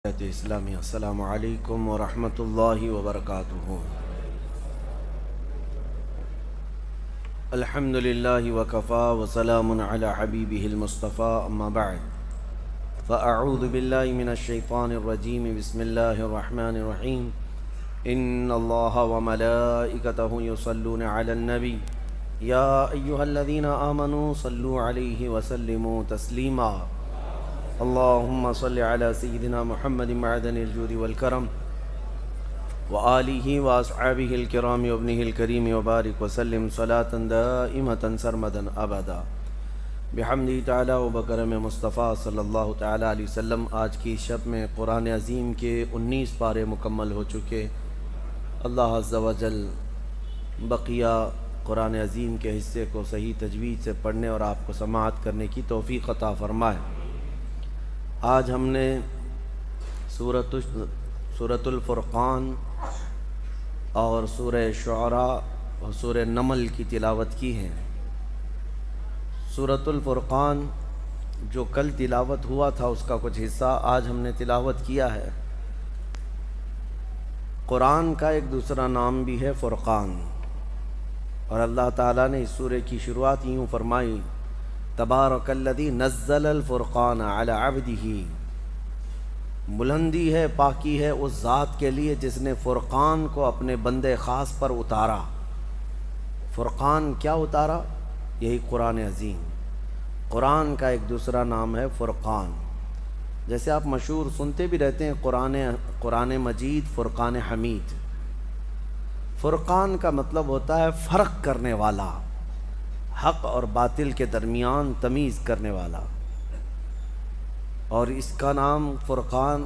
اسلامی السلام علیکم ورحمۃ اللہ وبرکاتہ۔ الحمد للہ وکفا وسلام علی حبیبہ المصطفیٰ اما بعد فاعوذ باللہ من الشیطان الرجیم بسم اللہ الرحمن الرحیم ان اللہ وملائکتہ یصلون علی النبی یا ایہا الذین آمنوا صلوا علیہ وسلموا تسلیما اللہم صل علی سیدنا محمد معدن الجود والکرم وآلہ واصحابہ الکرام وابنہ الکریم وبارک وسلم صلاة دائمة سرمدا ابدا بحمدہ تعالی وبکرم مصطفیٰ صلی اللہ تعالی علیہ وسلم۔ آج کی شب میں قرآن عظیم کے 19 پارے مکمل ہو چکے۔ اللہ عز و جل بقیہ قرآن عظیم کے حصے کو صحیح تجوید سے پڑھنے اور آپ کو سماعت کرنے کی توفیق عطا فرمائے۔ آج ہم نے سورۃ الفرقان اور سورہ شعراء اور سورہ نمل کی تلاوت کی ہے۔ سورۃ الفرقان جو کل تلاوت ہوا تھا اس کا کچھ حصہ آج ہم نے تلاوت کیا ہے۔ قرآن کا ایک دوسرا نام بھی ہے فرقان، اور اللہ تعالیٰ نے اس سورہ کی شروعات یوں فرمائی: تبارک الذی نزل الفرقان علی عبدہ۔ بلندی ہے، پاکی ہے اس ذات کے لیے جس نے فرقان کو اپنے بندے خاص پر اتارا۔ فرقان کیا اتارا؟ یہی قرآن عظیم۔ قرآن کا ایک دوسرا نام ہے فرقان۔ جیسے آپ مشہور سنتے بھی رہتے ہیں قرآن مجید فرقان حمید۔ فرقان کا مطلب ہوتا ہے فرق کرنے والا، حق اور باطل کے درمیان تمیز کرنے والا۔ اور اس کا نام فرقان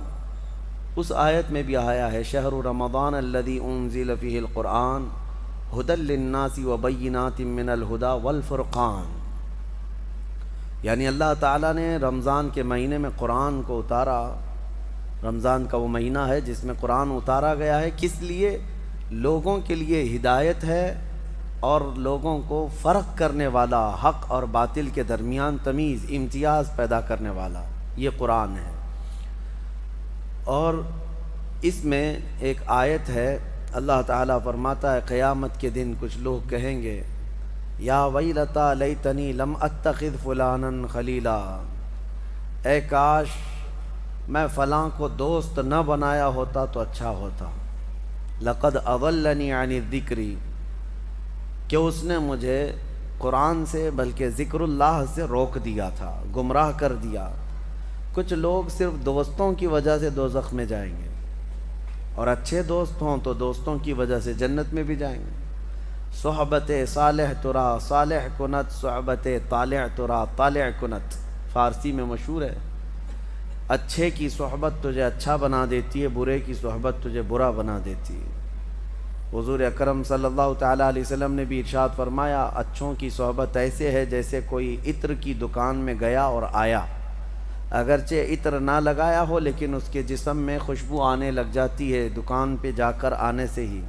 اس آیت میں بھی آیا ہے: شہر رمضان الذی انزل فیہ القرآن ھدی للناس وبینات من الھدی والفرقان۔ یعنی اللہ تعالیٰ نے رمضان کے مہینے میں قرآن کو اتارا۔ رمضان کا وہ مہینہ ہے جس میں قرآن اتارا گیا ہے۔ کس لیے؟ لوگوں کے لیے ہدایت ہے اور لوگوں کو فرق کرنے والا، حق اور باطل کے درمیان تمیز، امتیاز پیدا کرنے والا، یہ قرآن ہے۔ اور اس میں ایک آیت ہے، اللہ تعالیٰ فرماتا ہے قیامت کے دن کچھ لوگ کہیں گے: یا ویلتا لیتنی لم اتخذ فلانا خلیلا۔ اے کاش میں فلاں کو دوست نہ بنایا ہوتا تو اچھا ہوتا۔ لقد اضلنی عن الذکر، کہ اس نے مجھے قرآن سے بلکہ ذکر اللہ سے روک دیا تھا، گمراہ کر دیا۔ کچھ لوگ صرف دوستوں کی وجہ سے دوزخ میں جائیں گے، اور اچھے دوست ہوں تو دوستوں کی وجہ سے جنت میں بھی جائیں گے۔ صحبت صالح ترا صالح کنت، صحبت طالع ترا طالع کنت، فارسی میں مشہور ہے۔ اچھے کی صحبت تجھے اچھا بنا دیتی ہے، برے کی صحبت تجھے برا بنا دیتی ہے۔ حضور اکرم صلی اللہ تعالیٰ علیہ وسلم نے بھی ارشاد فرمایا: اچھوں کی صحبت ایسے ہے جیسے کوئی عطر کی دکان میں گیا اور آیا، اگرچہ عطر نہ لگایا ہو لیکن اس کے جسم میں خوشبو آنے لگ جاتی ہے دکان پہ جا کر آنے سے ہی۔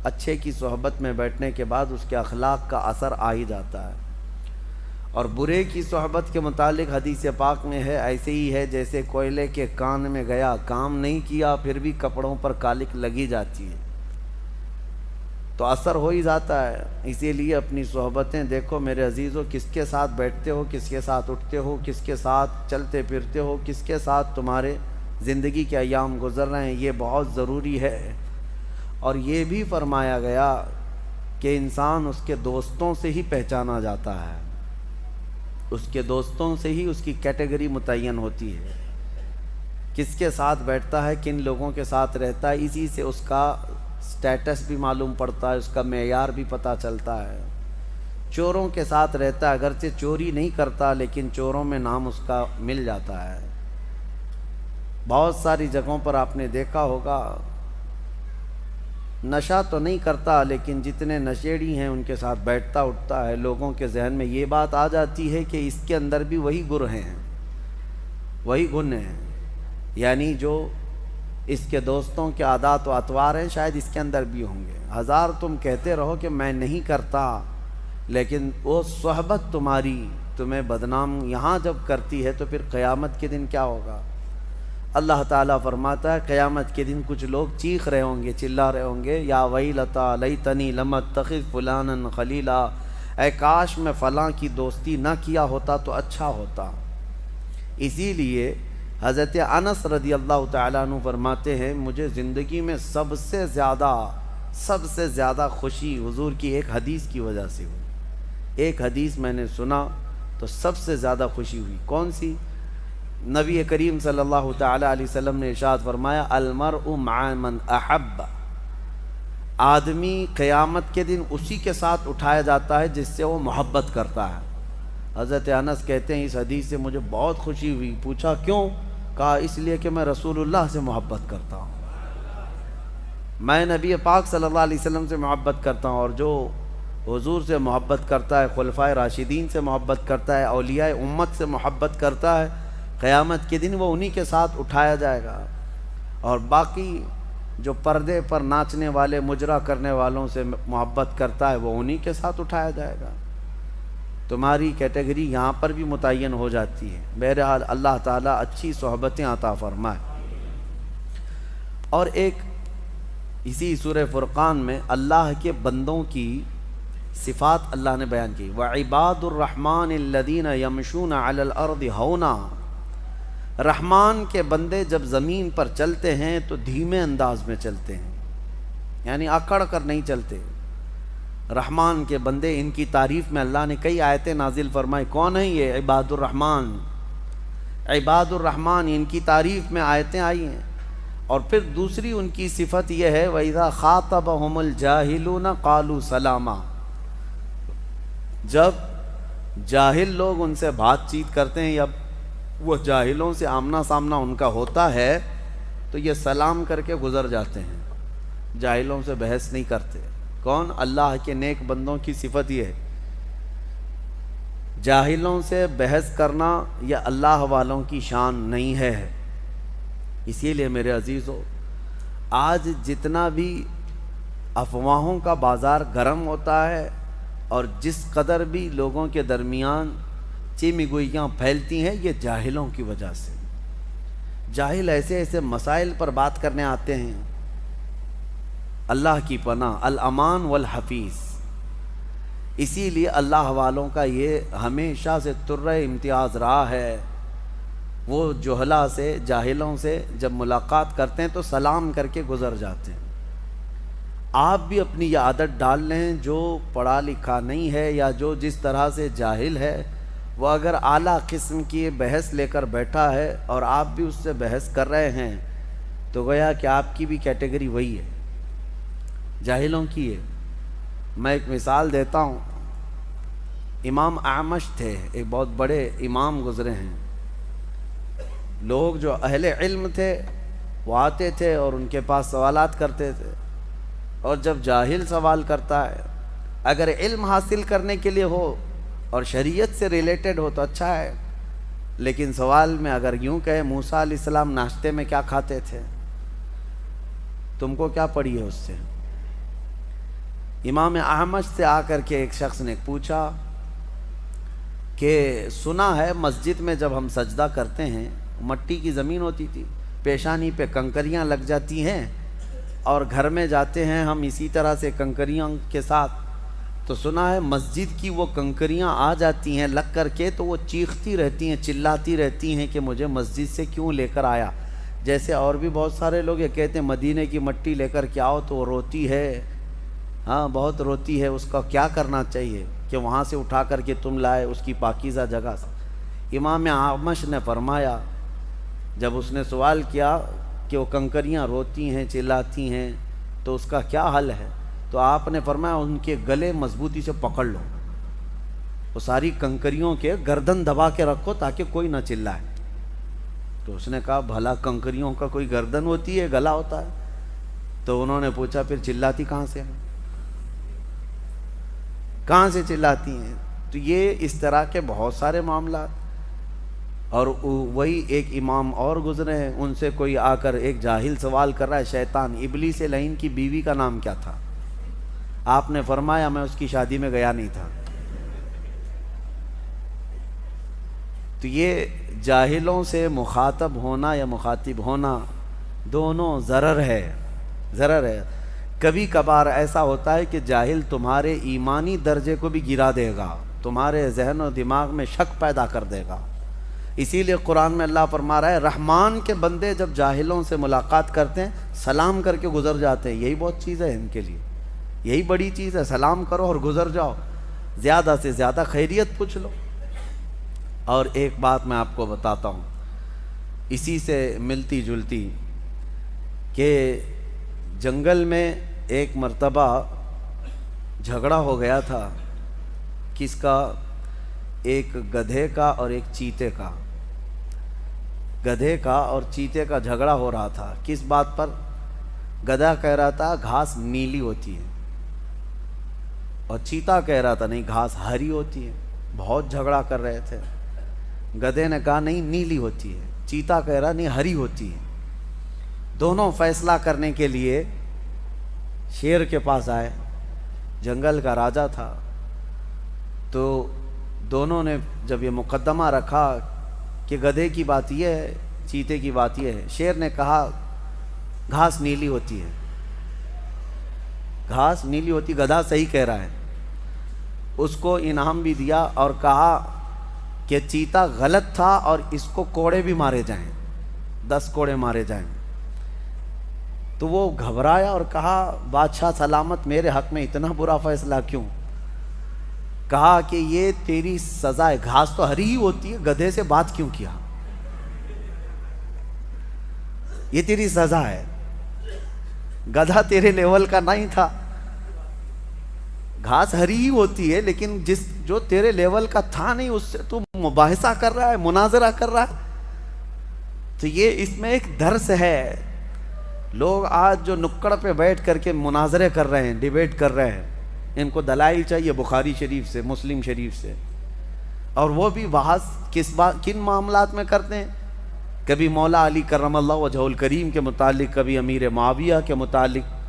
اچھے کی صحبت میں بیٹھنے کے بعد اس کے اخلاق کا اثر آ ہی جاتا ہے۔ اور برے کی صحبت کے متعلق حدیث پاک میں ہے: ایسے ہی ہے جیسے کوئلے کے کان میں گیا، کام نہیں کیا پھر بھی کپڑوں پر کالک لگی جاتی ہے، تو اثر ہو ہی جاتا ہے۔ اسی لیے اپنی صحبتیں دیکھو میرے عزیزو، کس کے ساتھ بیٹھتے ہو، کس کے ساتھ اٹھتے ہو، کس کے ساتھ چلتے پھرتے ہو، کس کے ساتھ تمہارے زندگی کے ایام گزر رہے ہیں، یہ بہت ضروری ہے۔ اور یہ بھی فرمایا گیا کہ انسان اس کے دوستوں سے ہی پہچانا جاتا ہے، اس کے دوستوں سے ہی اس کی کیٹیگری متعین ہوتی ہے۔ کس کے ساتھ بیٹھتا ہے، کن لوگوں کے ساتھ رہتا ہے، اسی سے اس کا سٹیٹس بھی معلوم پڑتا ہے، اس کا معیار بھی پتہ چلتا ہے۔ چوروں کے ساتھ رہتا ہے، اگرچہ چوری نہیں کرتا لیکن چوروں میں نام اس کا مل جاتا ہے۔ بہت ساری جگہوں پر آپ نے دیکھا ہوگا، نشہ تو نہیں کرتا لیکن جتنے نشیڑی ہیں ان کے ساتھ بیٹھتا اٹھتا ہے، لوگوں کے ذہن میں یہ بات آ جاتی ہے کہ اس کے اندر بھی وہی گر ہیں، وہی گن ہیں، یعنی جو اس کے دوستوں کے عادات و اطوار ہیں شاید اس کے اندر بھی ہوں گے۔ ہزار تم کہتے رہو کہ میں نہیں کرتا، لیکن وہ صحبت تمہاری تمہیں بدنام یہاں جب کرتی ہے تو پھر قیامت کے دن کیا ہوگا؟ اللہ تعالیٰ فرماتا ہے قیامت کے دن کچھ لوگ چیخ رہے ہوں گے، چلا رہے ہوں گے، یا ویلتا لیتنی لم اتخذ فلانا خلیلا، اے کاش میں فلاں کی دوستی نہ کیا ہوتا تو اچھا ہوتا۔ اسی لیے حضرت انس رضی اللہ تعالیٰ عنہ فرماتے ہیں مجھے زندگی میں سب سے زیادہ خوشی حضور کی ایک حدیث کی وجہ سے ہوئی۔ ایک حدیث میں نے سنا تو سب سے زیادہ خوشی ہوئی۔ کون سی؟ نبی کریم صلی اللہ تعالیٰ علیہ وسلم نے ارشاد فرمایا المرء مع من احب، آدمی قیامت کے دن اسی کے ساتھ اٹھایا جاتا ہے جس سے وہ محبت کرتا ہے۔ حضرت انس کہتے ہیں اس حدیث سے مجھے بہت خوشی ہوئی۔ پوچھا کیوں؟ کہا اس لیے کہ میں رسول اللہ سے محبت کرتا ہوں، میں نبی پاک صلی اللہ علیہ وسلم سے محبت کرتا ہوں، اور جو حضور سے محبت کرتا ہے، خلفائے راشدین سے محبت کرتا ہے، اولیاء امت سے محبت کرتا ہے، قیامت کے دن وہ انہی کے ساتھ اٹھایا جائے گا۔ اور باقی جو پردے پر ناچنے والے مجرا کرنے والوں سے محبت کرتا ہے وہ انہی کے ساتھ اٹھایا جائے گا۔ تمہاری کیٹیگری یہاں پر بھی متعین ہو جاتی ہے۔ بہرحال اللہ تعالیٰ اچھی صحبتیں عطا فرمائے۔ اور ایک اسی سورہ فرقان میں اللہ کے بندوں کی صفات اللہ نے بیان کی، وَعِبَادُ الرَّحْمَنِ الَّذِينَ يَمْشُونَ عَلَى الْأَرْضِ هَوْنًا، رحمان کے بندے جب زمین پر چلتے ہیں تو دھیمے انداز میں چلتے ہیں، یعنی اکڑ کر نہیں چلتے۔ رحمان کے بندے، ان کی تعریف میں اللہ نے کئی آیتیں نازل فرمائی۔ کون ہیں یہ؟ عباد الرحمن۔ عباد الرحمن ان کی تعریف میں آیتیں آئی ہیں۔ اور پھر دوسری ان کی صفت یہ ہے وَإِذَا خَاطَبَهُمُ الْجَاهِلُونَ قَالُوا سَلَامًا، جب جاہل لوگ ان سے بات چیت کرتے ہیں یا وہ جاہلوں سے آمنا سامنا ان کا ہوتا ہے تو یہ سلام کر کے گزر جاتے ہیں، جاہلوں سے بحث نہیں کرتے۔ کون؟ اللہ کے نیک بندوں کی صفت یہ ہے۔ جاہلوں سے بحث کرنا یہ اللہ والوں کی شان نہیں ہے۔ اسی لیے میرے عزیزو، آج جتنا بھی افواہوں کا بازار گرم ہوتا ہے اور جس قدر بھی لوگوں کے درمیان چیمگوئیاں پھیلتی ہیں، یہ جاہلوں کی وجہ سے۔ جاہل ایسے ایسے مسائل پر بات کرنے آتے ہیں، اللہ کی پناہ، الامان والحفیظ۔ اسی لیے اللہ والوں کا یہ ہمیشہ سے طرہ امتیاز رہا ہے، وہ جہلا سے، جاہلوں سے جب ملاقات کرتے ہیں تو سلام کر کے گزر جاتے ہیں۔ آپ بھی اپنی یہ عادت ڈال لیں، جو پڑھا لکھا نہیں ہے یا جو جس طرح سے جاہل ہے، وہ اگر اعلیٰ قسم کی بحث لے کر بیٹھا ہے اور آپ بھی اس سے بحث کر رہے ہیں تو گویا کہ آپ کی بھی کیٹیگری وہی ہے، جاہلوں کی ہے۔ میں ایک مثال دیتا ہوں۔ امام اعمش تھے، ایک بہت بڑے امام گزرے ہیں۔ لوگ جو اہل علم تھے وہ آتے تھے اور ان کے پاس سوالات کرتے تھے، اور جب جاہل سوال کرتا ہے، اگر علم حاصل کرنے کے لیے ہو اور شریعت سے ریلیٹڈ ہو تو اچھا ہے، لیکن سوال میں اگر یوں کہے موسیٰ علیہ السلام ناشتے میں کیا کھاتے تھے، تم کو کیا پڑی ہے اس سے؟ امام احمد سے آ کر کے ایک شخص نے پوچھا کہ سنا ہے مسجد میں جب ہم سجدہ کرتے ہیں، مٹی کی زمین ہوتی تھی، پیشانی پہ کنکریاں لگ جاتی ہیں، اور گھر میں جاتے ہیں ہم اسی طرح سے کنکریاں کے ساتھ، تو سنا ہے مسجد کی وہ کنکریاں آ جاتی ہیں لگ کر کے تو وہ چیختی رہتی ہیں، چلاتی رہتی ہیں کہ مجھے مسجد سے کیوں لے کر آیا۔ جیسے اور بھی بہت سارے لوگ یہ کہتے ہیں مدینے کی مٹی لے کر کے آؤ تو وہ روتی ہے، ہاں بہت روتی ہے، اس کا کیا کرنا چاہیے کہ وہاں سے اٹھا کر کے تم لائے اس کی پاکیزہ جگہ سے۔ امام اعمش نے فرمایا، جب اس نے سوال کیا کہ وہ کنکریاں روتی ہیں، چلاتی ہیں، تو اس کا کیا حل ہے، تو آپ نے فرمایا ان کے گلے مضبوطی سے پکڑ لو، وہ ساری کنکریوں کے گردن دبا کے رکھو تاکہ کوئی نہ چلائے۔ تو اس نے کہا بھلا کنکریوں کا کوئی گردن ہوتی ہے، گلا ہوتا ہے؟ تو انہوں نے پوچھا پھر چلاتی کہاں سے ہیں، کہاں سے چلاتی ہیں؟ تو یہ اس طرح کے بہت سارے معاملات۔ اور وہی ایک امام اور گزرے ہیں، ان سے کوئی آ کر ایک جاہل سوال کر رہا ہے، شیطان ابلیس لعین کی بیوی کا نام کیا تھا؟ آپ نے فرمایا میں اس کی شادی میں گیا نہیں تھا۔ تو یہ جاہلوں سے مخاطب ہونا یا مخاطب ہونا دونوں ضرر ہے. کبھی کبھار ایسا ہوتا ہے کہ جاہل تمہارے ایمانی درجے کو بھی گرا دے گا، تمہارے ذہن و دماغ میں شک پیدا کر دے گا. اسی لیے قرآن میں اللہ فرما رہا ہے رحمان کے بندے جب جاہلوں سے ملاقات کرتے ہیں سلام کر کے گزر جاتے ہیں. یہی بہت چیز ہے ان کے لیے، یہی بڑی چیز ہے. سلام کرو اور گزر جاؤ، زیادہ سے زیادہ خیریت پوچھ لو. اور ایک بات میں آپ کو بتاتا ہوں اسی سے ملتی جلتی، کہ جنگل میں ایک مرتبہ جھگڑا ہو گیا تھا. کس کا؟ ایک گدھے کا اور ایک چیتے کا. گدھے کا اور چیتے کا جھگڑا ہو رہا تھا. کس بات پر؟ گدھا کہہ رہا تھا گھاس نیلی ہوتی ہے، اور چیتا کہہ رہا تھا نہیں گھاس ہری ہوتی ہے. بہت جھگڑا کر رہے تھے. گدھے نے کہا نہیں نیلی ہوتی ہے، چیتا کہہ رہا نہیں ہری ہوتی ہے. دونوں فیصلہ کرنے کے لیے شیر کے پاس آئے. جنگل کا راجا تھا. تو دونوں نے جب یہ مقدمہ رکھا کہ گدھے کی بات یہ ہے چیتے کی بات یہ ہے، شیر نے کہا گھاس نیلی ہوتی ہے. گھاس نیلی ہوتی، گدھا صحیح کہہ رہا ہے. اس کو انعام بھی دیا اور کہا کہ چیتا غلط تھا اور اس کو کوڑے بھی مارے جائیں، 10 کوڑے مارے جائیں. تو وہ گھبرایا اور کہا بادشاہ سلامت، میرے حق میں اتنا برا فیصلہ کیوں؟ کہا کہ یہ تیری سزا ہے، گھاس تو ہری ہی ہوتی ہے، گدھے سے بات کیوں کیا؟ یہ تیری سزا ہے. گدھا تیرے لیول کا نہیں تھا. گھاس ہری ہی ہوتی ہے لیکن جو تیرے لیول کا تھا نہیں، اس سے تو مباحثہ کر رہا ہے، مناظرہ کر رہا ہے. تو یہ اس میں ایک درس ہے. لوگ آج جو نکڑ پہ بیٹھ کر کے مناظرے کر رہے ہیں، ڈیبیٹ کر رہے ہیں، ان کو دلائل چاہیے بخاری شریف سے، مسلم شریف سے. اور وہ بھی بحث کن معاملات میں کرتے ہیں؟ کبھی مولا علی کرم اللہ وجہ الکریم کے متعلق، کبھی امیر معاویہ کے متعلق،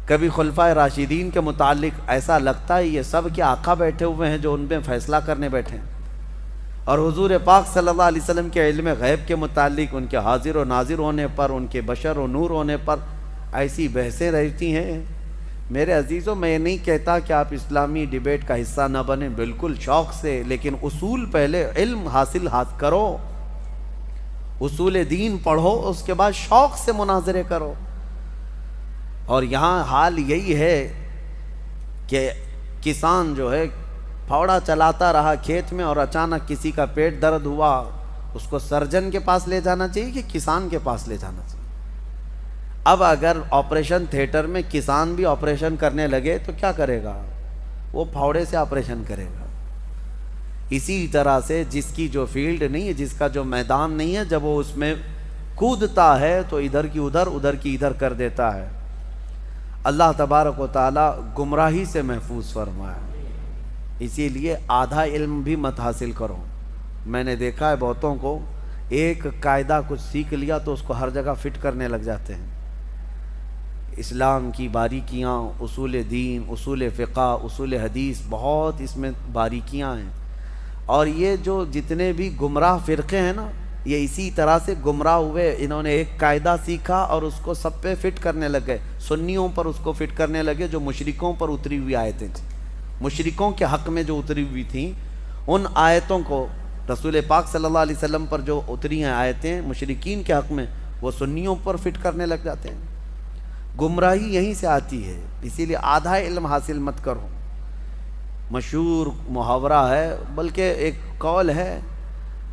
کبھی خلفائے راشدین کے متعلق. ایسا لگتا ہے یہ سب کے آقا بیٹھے ہوئے ہیں جو ان میں فیصلہ کرنے بیٹھے ہیں. اور حضور پاک صلی اللہ علیہ وسلم کے علم غیب کے متعلق، ان کے حاضر و ناظر ہونے پر، ان کے بشر و نور ہونے پر ایسی بحثیں رہتی ہیں. میرے عزیزوں، میں یہ نہیں کہتا کہ آپ اسلامی ڈیبیٹ کا حصہ نہ بنیں، بالکل شوق سے، لیکن اصول پہلے علم حاصل کرو، اصول دین پڑھو، اس کے بعد شوق سے مناظرے کرو. اور یہاں حال یہی ہے کہ کسان جو ہے پھاوڑا چلاتا رہا کھیت میں اور اچانک کسی کا پیٹ درد ہوا، اس کو سرجن کے پاس لے جانا چاہیے کہ کسان کے پاس لے جانا چاہیے؟ اب اگر آپریشن تھیٹر میں کسان بھی آپریشن کرنے لگے تو کیا کرے گا؟ وہ پھاوڑے سے آپریشن کرے گا. اسی طرح سے جس کی جو فیلڈ نہیں ہے، جس کا جو میدان نہیں ہے، جب وہ اس میں کودتا ہے تو ادھر کی ادھر، ادھر کی ادھر کر دیتا ہے. اللہ تبارک و تعالی گمراہی سے محفوظ فرمائے. اسی لیے آدھا علم بھی مت حاصل کرو. میں نے دیکھا ہے بہتوں کو ایک قاعدہ کچھ سیکھ لیا تو اس کو ہر جگہ فٹ کرنے لگ جاتے ہیں. اسلام کی باریکیاں، اصول دین، اصول فقہ، اصول حدیث، بہت اس میں باریکیاں ہیں. اور یہ جو جتنے بھی گمراہ فرقے ہیں نا، یہ اسی طرح سے گمراہ ہوئے. انہوں نے ایک قاعدہ سیکھا اور اس کو سب پہ فٹ کرنے لگ گئے. سنیوں پر اس کو فٹ کرنے لگے جو مشرکوں پر اتری ہوئی آیتیں تھیں، مشرکوں کے حق میں جو اتری ہوئی تھیں، ان آیتوں کو رسول پاک صلی اللہ علیہ وسلم پر جو اتری ہیں آیتیں مشرکین کے حق میں، وہ سنیوں پر فٹ کرنے لگ جاتے ہیں. گمراہی یہیں سے آتی ہے. اسی لیے آدھا علم حاصل مت کرو. مشہور محاورہ ہے، بلکہ ایک قول ہے،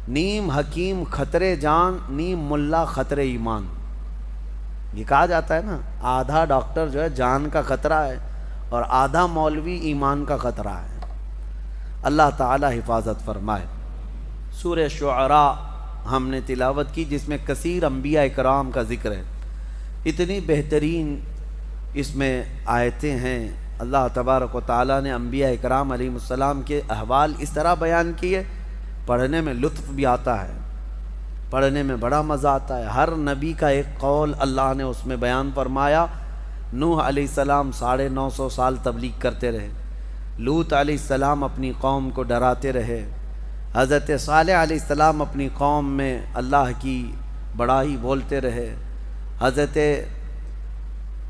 نیم حکیم خطرے جان، نیم ملا خطرے ایمان. یہ کہا جاتا ہے نا، آدھا ڈاکٹر جو ہے جان کا خطرہ ہے اور آدھا مولوی ایمان کا خطرہ ہے. اللہ تعالی حفاظت فرمائے. سورہ شعراء ہم نے تلاوت کی جس میں کثیر انبیاء کرام کا ذکر ہے. اتنی بہترین اس میں آیتیں ہیں. اللہ تبارک و تعالیٰ نے انبیاء کرام علیہ السلام کے احوال اس طرح بیان کیے، پڑھنے میں لطف بھی آتا ہے، پڑھنے میں بڑا مزہ آتا ہے. ہر نبی کا ایک قول اللہ نے اس میں بیان فرمایا. نوح علیہ السلام 950 سال تبلیغ کرتے رہے. لوط علیہ السلام اپنی قوم کو ڈراتے رہے. حضرت صالح علیہ السلام اپنی قوم میں اللہ کی بڑائی بولتے رہے، حضرت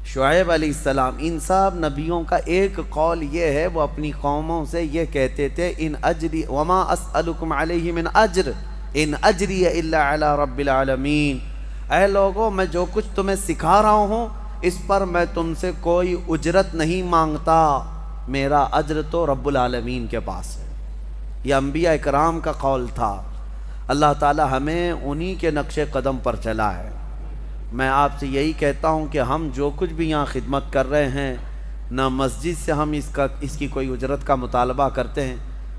شعیب علیہ السلام، ان سب نبیوں کا ایک قول یہ ہے، وہ اپنی قوموں سے یہ کہتے تھے ان اجری وما اسألکم علیہ من اجر ان اجری الا علی رب العالمین، اے لوگوں میں جو کچھ تمہیں سکھا رہا ہوں اس پر میں تم سے کوئی اجرت نہیں مانگتا، میرا اجر تو رب العالمین کے پاس ہے۔ یہ انبیاء اکرام کا قول تھا۔ اللہ تعالی ہمیں انہی کے نقش قدم پر چلا ہے۔ میں آپ سے یہی کہتا ہوں کہ ہم جو کچھ بھی یہاں خدمت کر رہے ہیں، نہ مسجد سے ہم اس کی کوئی اجرت کا مطالبہ کرتے ہیں،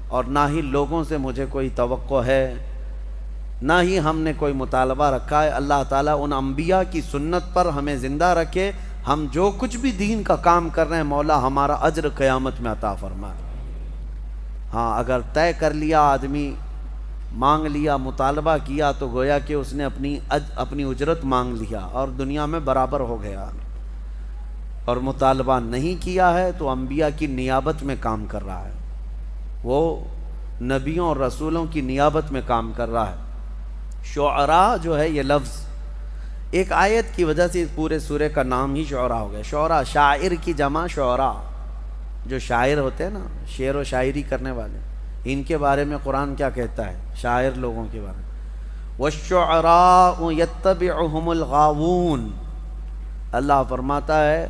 اور نہ ہی لوگوں سے مجھے کوئی توقع ہے، نہ ہی ہم نے کوئی مطالبہ رکھا ہے۔ اللہ تعالیٰ ان انبیاء کی سنت پر ہمیں زندہ رکھے، ہم جو کچھ بھی دین کا کام کر رہے ہیں مولا ہمارا اجر قیامت میں عطا فرمائے۔ ہاں اگر طے کر لیا آدمی، مانگ لیا، مطالبہ کیا، تو گویا کہ اس نے اپنی اجرت مانگ لیا اور دنیا میں برابر ہو گیا، اور مطالبہ نہیں کیا ہے تو انبیاء کی نیابت میں کام کر رہا ہے، وہ نبیوں اور رسولوں کی نیابت میں کام کر رہا ہے۔ شعراء جو ہے یہ لفظ ایک آیت کی وجہ سے اس پورے سورے کا نام ہی شعراء ہو گیا۔ شعراء شاعر کی جمع شعراء، جو شاعر ہوتے ہیں نا، شعر و شاعری کرنے والے، ان کے بارے میں قرآن کیا کہتا ہے شاعر لوگوں کے بارے میں؟ وَالشُّعَرَاءُ يَتَّبِعُهُمُ الْغَاوُونَ، اللہ فرماتا ہے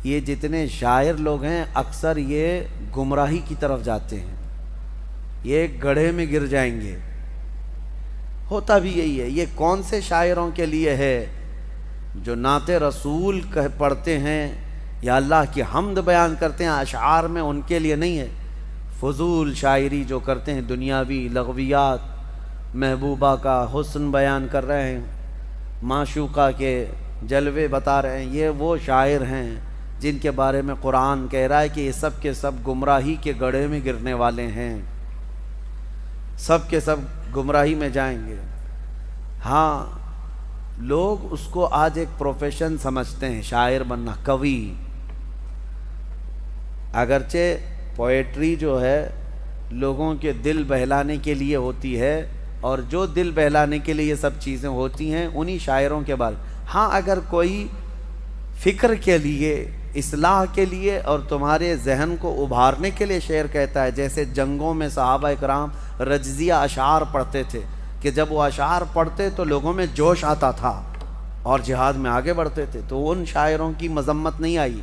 یہ جتنے شاعر لوگ ہیں اکثر یہ گمراہی کی طرف جاتے ہیں، یہ گڑھے میں گر جائیں گے۔ ہوتا بھی یہی ہے۔ یہ کون سے شاعروں کے لیے ہے؟ جو نعت رسول پڑھتے ہیں یا اللہ کی حمد بیان کرتے ہیں اشعار میں، ان کے لیے نہیں ہے۔ فضول شاعری جو کرتے ہیں، دنیاوی لغویات، محبوبہ کا حسن بیان کر رہے ہیں، معشوقہ کے جلوے بتا رہے ہیں، یہ وہ شاعر ہیں جن کے بارے میں قرآن کہہ رہا ہے کہ یہ سب کے سب گمراہی کے گڑھے میں گرنے والے ہیں، سب کے سب گمراہی میں جائیں گے۔ ہاں لوگ اس کو آج ایک پروفیشن سمجھتے ہیں، شاعر بننا، کوی۔ اگرچہ پوئٹری جو ہے لوگوں کے دل بہلانے کے لیے ہوتی ہے، اور جو دل بہلانے کے لیے یہ سب چیزیں ہوتی ہیں انہی شاعروں کے بارے۔ ہاں اگر کوئی فکر کے لیے، اصلاح کے لیے اور تمہارے ذہن کو ابھارنے کے لیے شعر کہتا ہے، جیسے جنگوں میں صحابہ اکرام رجزیہ اشعار پڑھتے تھے کہ جب وہ اشعار پڑھتے تو لوگوں میں جوش آتا تھا اور جہاد میں آگے بڑھتے تھے، تو ان شاعروں کی مذمت نہیں آئی۔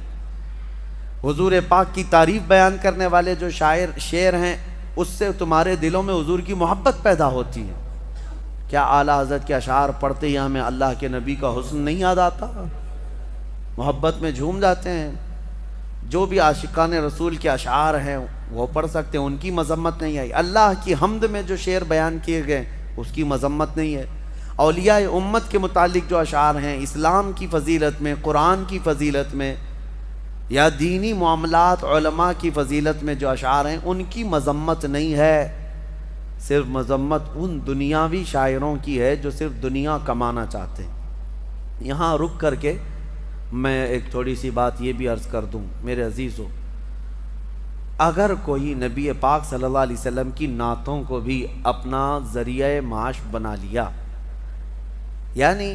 حضور پاک کی تعریف بیان کرنے والے جو شعر ہیں، اس سے تمہارے دلوں میں حضور کی محبت پیدا ہوتی ہے۔ کیا اعلیٰ حضرت کے اشعار پڑھتے ہی ہمیں اللہ کے نبی کا حسن نہیں یاد آتا؟ محبت میں جھوم جاتے ہیں۔ جو بھی عاشقان رسول کے اشعار ہیں وہ پڑھ سکتے ہیں، ان کی مذمت نہیں آئی۔ اللہ کی حمد میں جو شعر بیان کیے گئے اس کی مذمت نہیں ہے۔ اولیاء امت کے متعلق جو اشعار ہیں، اسلام کی فضیلت میں، قرآن کی فضیلت میں، یا دینی معاملات علماء کی فضیلت میں جو اشعار ہیں، ان کی مذمت نہیں ہے۔ صرف مذمت ان دنیاوی شاعروں کی ہے جو صرف دنیا کمانا چاہتے ہیں۔ یہاں رک کر کے میں ایک تھوڑی سی بات یہ بھی عرض کر دوں میرے عزیزو، اگر کوئی نبی پاک صلی اللہ علیہ وسلم کی نعتوں کو بھی اپنا ذریعہ معاش بنا لیا، یعنی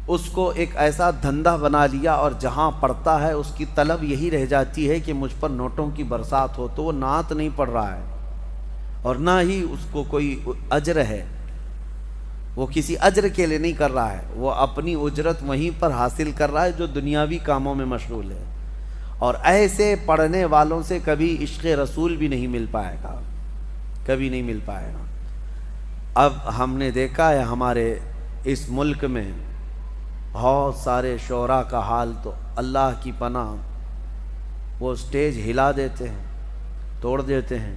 اس کو ایک ایسا دھندا بنا لیا، اور جہاں پڑھتا ہے اس کی طلب یہی رہ جاتی ہے کہ مجھ پر نوٹوں کی برسات ہو، تو وہ نعت نہیں پڑھ رہا ہے، اور نہ ہی اس کو کوئی اجر ہے، وہ کسی اجر کے لیے نہیں کر رہا ہے، وہ اپنی اجرت وہیں پر حاصل کر رہا ہے جو دنیاوی کاموں میں مشغول ہے۔ اور ایسے پڑھنے والوں سے کبھی عشق رسول بھی نہیں مل پائے گا، کبھی نہیں مل پائے گا۔ اب ہم نے دیکھا ہے ہمارے اس ملک میں بہت سارے شعراء کا حال، تو اللہ کی پناہ، وہ سٹیج ہلا دیتے ہیں، توڑ دیتے ہیں،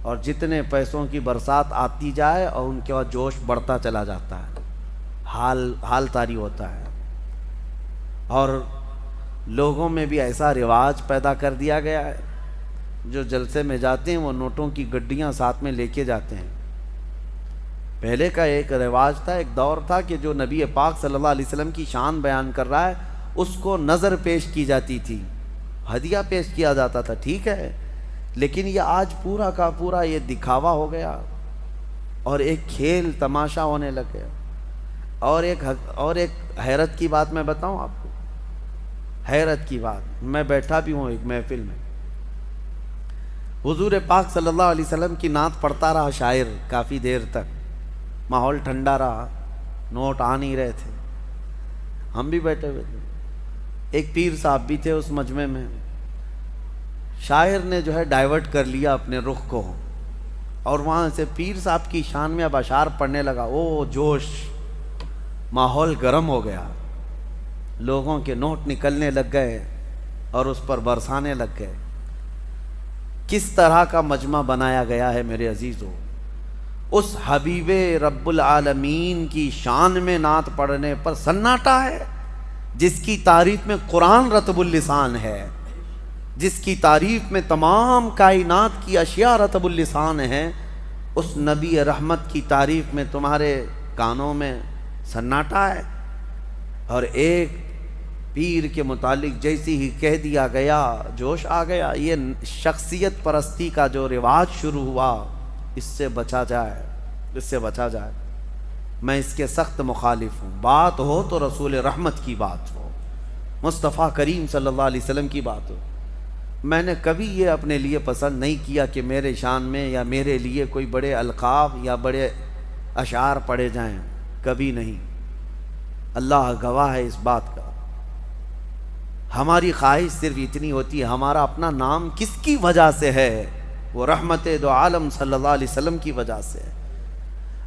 اور جتنے پیسوں کی برسات آتی جائے اور ان کے بعد جوش بڑھتا چلا جاتا ہے، حال طاری ہوتا ہے۔ اور لوگوں میں بھی ایسا رواج پیدا کر دیا گیا ہے، جو جلسے میں جاتے ہیں وہ نوٹوں کی گڈیاں ساتھ میں لے کے جاتے ہیں۔ پہلے کا ایک رواج تھا، ایک دور تھا کہ جو نبی پاک صلی اللہ علیہ وسلم کی شان بیان کر رہا ہے اس کو نظر پیش کی جاتی تھی، ہدیہ پیش کیا جاتا تھا، ٹھیک ہے، لیکن یہ آج پورا کا پورا یہ دکھاوا ہو گیا اور ایک کھیل تماشا ہونے لگ گیا۔ اور ایک حیرت کی بات میں بتاؤں آپ کو، حیرت کی بات، میں بیٹھا بھی ہوں ایک محفل میں، حضور پاک صلی اللہ علیہ وسلم کی نعت پڑھتا رہا شاعر کافی دیر تک، ماحول ٹھنڈا رہا، نوٹ آ نہیں رہے تھے، ہم بھی بیٹھے ہوئے تھے، ایک پیر صاحب بھی تھے اس مجمع میں، شاعر نے جو ہے ڈائیورٹ کر لیا اپنے رخ کو، اور وہاں سے پیر صاحب کی شان میں اب اشعار پڑھنے لگا، او جوش، ماحول گرم ہو گیا، لوگوں کے نوٹ نکلنے لگ گئے اور اس پر برسانے لگ گئے۔ کس طرح کا مجمع بنایا گیا ہے میرے عزیزو، اس حبیب رب العالمین کی شان میں نعت پڑھنے پر سناٹا ہے، جس کی تعریف میں قرآن رطب اللسان ہے، جس کی تعریف میں تمام کائنات کی اشیاء رطب اللسان ہیں، اس نبی رحمت کی تعریف میں تمہارے کانوں میں سناٹا ہے۔ اور ایک پیر کے متعلق جیسی ہی کہہ دیا گیا، جوش آ گیا۔ یہ شخصیت پرستی کا جو رواج شروع ہوا، اس سے بچا جائے، اس سے بچا جائے۔ میں اس کے سخت مخالف ہوں۔ بات ہو تو رسول رحمت کی بات ہو، مصطفیٰ کریم صلی اللہ علیہ وسلم کی بات ہو۔ میں نے کبھی یہ اپنے لیے پسند نہیں کیا کہ میرے شان میں یا میرے لیے کوئی بڑے القاب یا بڑے اشعار پڑھے جائیں، کبھی نہیں۔ اللہ گواہ ہے اس بات کا۔ ہماری خواہش صرف اتنی ہوتی ہے، ہمارا اپنا نام کس کی وجہ سے ہے؟ وہ رحمت دو عالم صلی اللہ علیہ وسلم کی وجہ سے ہے۔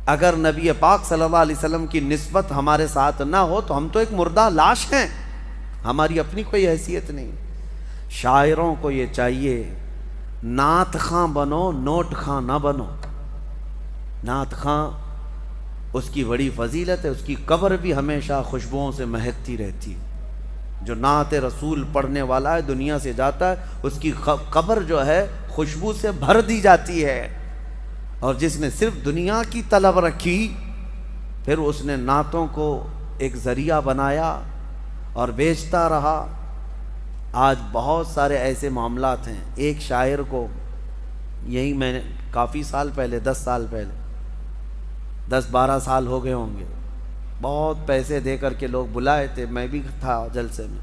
اگر نبی پاک صلی اللہ علیہ وسلم کی نسبت ہمارے ساتھ نہ ہو تو ہم تو ایک مردہ لاش ہیں، ہماری اپنی کوئی حیثیت نہیں۔ شاعروں کو یہ چاہیے، نعت خواں بنو، نوٹ خواں نہ بنو۔ نعت خواں اس کی بڑی فضیلت ہے، اس کی قبر بھی ہمیشہ خوشبوؤں سے مہکتی رہتی۔ جو نعت رسول پڑھنے والا ہے، دنیا سے جاتا ہے، اس کی قبر جو ہے خوشبو سے بھر دی جاتی ہے۔ اور جس نے صرف دنیا کی طلب رکھی، پھر اس نے نعتوں کو ایک ذریعہ بنایا اور بیچتا رہا۔ آج بہت سارے ایسے معاملات ہیں۔ ایک شاعر کو، یہی میں نے کافی سال پہلے، 10 سال پہلے، 10-12 سال ہو گئے ہوں گے، بہت پیسے دے کر کے لوگ بلائے تھے، میں بھی تھا جلسے میں۔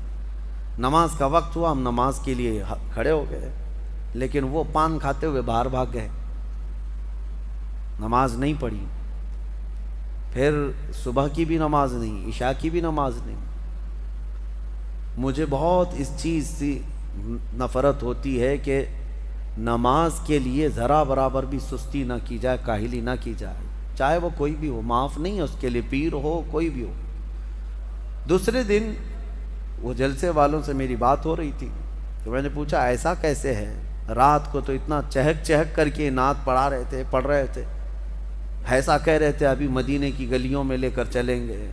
نماز کا وقت ہوا، ہم نماز کے لیے کھڑے ہو گئے، لیکن وہ پان کھاتے ہوئے باہر بھاگ گئے، نماز نہیں پڑھی۔ پھر صبح کی بھی نماز نہیں، عشاء کی بھی نماز نہیں۔ مجھے بہت اس چیز سے نفرت ہوتی ہے کہ نماز کے لیے ذرا برابر بھی سستی نہ کی جائے، کاہلی نہ کی جائے، چاہے وہ کوئی بھی ہو، معاف نہیں ہے اس کے لیے، پیر ہو، کوئی بھی ہو۔ دوسرے دن وہ جلسے والوں سے میری بات ہو رہی تھی، تو میں نے پوچھا ایسا کیسے ہے؟ رات کو تو اتنا چہک چہک کر کے نعت پڑھ رہے تھے، ایسا کہہ رہے تھے ابھی مدینے کی گلیوں میں لے کر چلیں گے،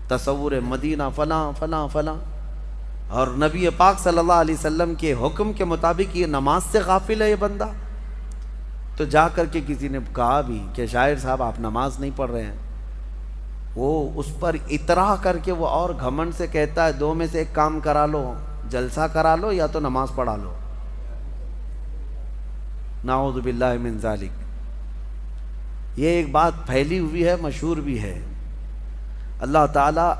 تصور مدینہ فلاں فلاں فلاں، اور نبی پاک صلی اللہ علیہ وسلم کے حکم کے مطابق یہ نماز سے غافل ہے یہ بندہ۔ تو جا کر کے کسی نے کہا بھی کہ شاعر صاحب آپ نماز نہیں پڑھ رہے ہیں۔ وہ اس پر اطراح کر کے وہ اور گھمنڈ سے کہتا ہے دو میں سے ایک کام کرا لو، جلسہ کرا لو یا تو نماز پڑھا لو۔ نعوذ باللہ من ذالک۔ یہ ایک بات پھیلی ہوئی ہے، مشہور بھی ہے۔ اللہ تعالیٰ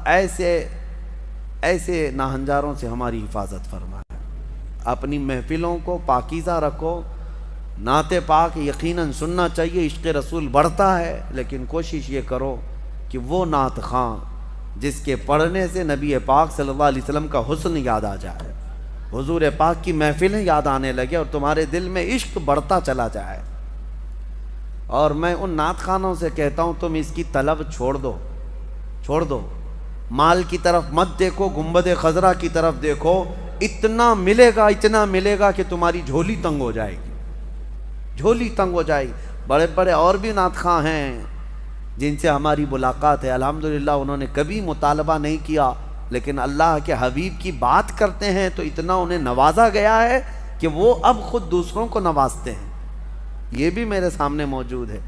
ایسے ناہنجاروں سے ہماری حفاظت فرمائے۔ اپنی محفلوں کو پاکیزہ رکھو۔ نعت پاک یقیناً سننا چاہیے، عشق رسول بڑھتا ہے، لیکن کوشش یہ کرو کہ وہ نعت خواں جس کے پڑھنے سے نبی پاک صلی اللہ علیہ وسلم کا حسن یاد آ جائے، حضور پاک کی محفلیں یاد آنے لگے اور تمہارے دل میں عشق بڑھتا چلا جائے۔ اور میں ان نعت خوانوں سے کہتا ہوں تم اس کی طلب چھوڑ دو، مال کی طرف مت دیکھو، گنبد خضرا کی طرف دیکھو، اتنا ملے گا کہ تمہاری جھولی تنگ ہو جائے گی، جھولی تنگ ہو جائے گی۔ بڑے بڑے اور بھی نعت خواں ہیں جن سے ہماری ملاقات ہے، الحمدللہ انہوں نے کبھی مطالبہ نہیں کیا، لیکن اللہ کے حبیب کی بات کرتے ہیں تو اتنا انہیں نوازا گیا ہے کہ وہ اب خود دوسروں کو نوازتے ہیں۔ یہ بھی میرے سامنے موجود ہے۔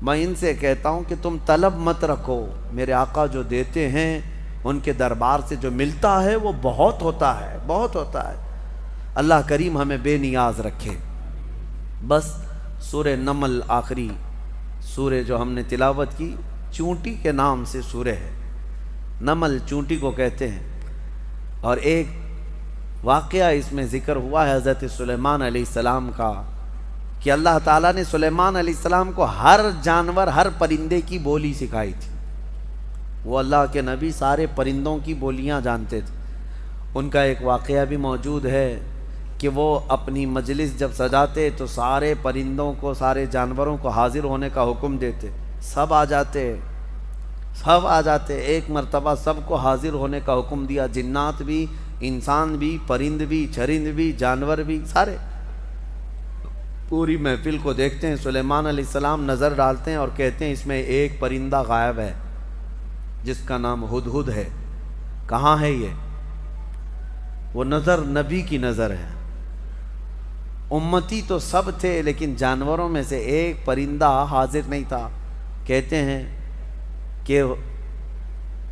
میں ان سے کہتا ہوں کہ تم طلب مت رکھو، میرے آقا جو دیتے ہیں ان کے دربار سے جو ملتا ہے وہ بہت ہوتا ہے، بہت ہوتا ہے۔ اللہ کریم ہمیں بے نیاز رکھے۔ بس سورہ نمل آخری سورہ جو ہم نے تلاوت کی، چونٹی کے نام سے سورہ ہے، نمل چونٹی کو کہتے ہیں۔ اور ایک واقعہ اس میں ذکر ہوا ہے حضرت سلیمان علیہ السلام کا، کہ اللہ تعالیٰ نے سلیمان علیہ السلام کو ہر جانور، ہر پرندے کی بولی سکھائی تھی۔ وہ اللہ کے نبی سارے پرندوں کی بولیاں جانتے تھے۔ ان کا ایک واقعہ بھی موجود ہے کہ وہ اپنی مجلس جب سجاتے تو سارے پرندوں کو، سارے جانوروں کو حاضر ہونے کا حکم دیتے، سب آ جاتے۔ ایک مرتبہ سب کو حاضر ہونے کا حکم دیا، جنات بھی، انسان بھی، پرند بھی، چرند بھی، جانور بھی، سارے پوری محفل کو دیکھتے ہیں۔ سلیمان علیہ السلام نظر ڈالتے ہیں اور کہتے ہیں اس میں ایک پرندہ غائب ہے جس کا نام ہدہد ہے، کہاں ہے یہ؟ وہ نظر نبی کی نظر ہے، امتی تو سب تھے لیکن جانوروں میں سے ایک پرندہ حاضر نہیں تھا۔ کہتے ہیں کہ